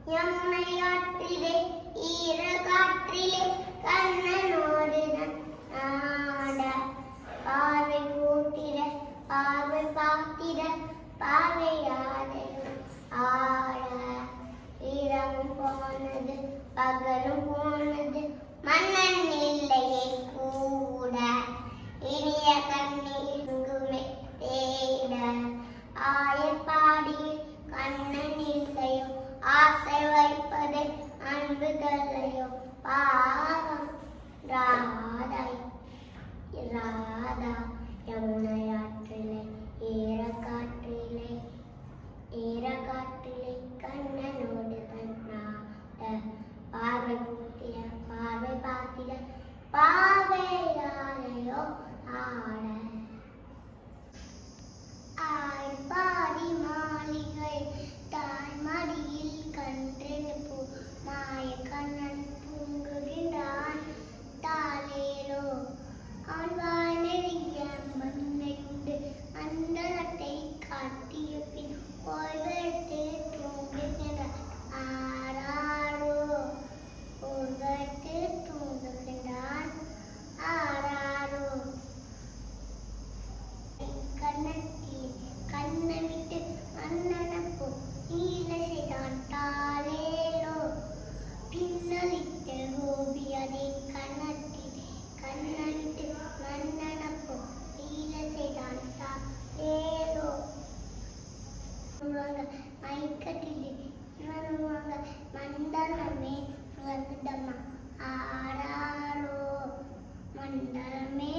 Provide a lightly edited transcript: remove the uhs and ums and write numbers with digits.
யமுனையாற்றிலே ஈரகாற்றிலே கண்ணனோடுதான் ஆட பார்வை கூட்டிட பார்வை பார்த்திட பார்வையாதையும் ஆட இரவும் போனது பகலும் போனது மன்னன் இல்லையே கூட இனிய கண்ணீருங்குமே தேட ஆயப்பாடி கண்ணன் இல்லையோ ஆசை வைப்பதை அன்பு தல்லையோ பாவம் ராதா ராதா யமுனையாற்றிலே ஈரக்காற்றிலே கண்ணனோடு தன்னாட பார்வை கூட்டிட பார்வை பார்த்திட பார்வையாலையோ ஆட ஆய்பாடி மாளிகை தாய்மடியில் கன்றெனு பூ மாய கண்ணன் பூங்குகின்றான் தாலேலோ அவன் வாய் நெறிய மண்ணையுண்டு அந்தரத்தை காட்டிய பின் ஓய்வெடுத்து தூங்குகின்றான் ஆராரோ ஓய்வெடுத்து தூங்குகின்றான் ஆராரோ கண்ணை விட்டு அண்ணனப்போ நீல செய்தான் தாலேலோ பின்னலிட்ட கோபி அதை கண்ணை விட்டு அண்ணனப்போ நீல செய்தான் தாலேலோ மயக்கத்திலே இவனுவாங்க மண்டலமே வருதம்மா ஆராரோ மண்டலமே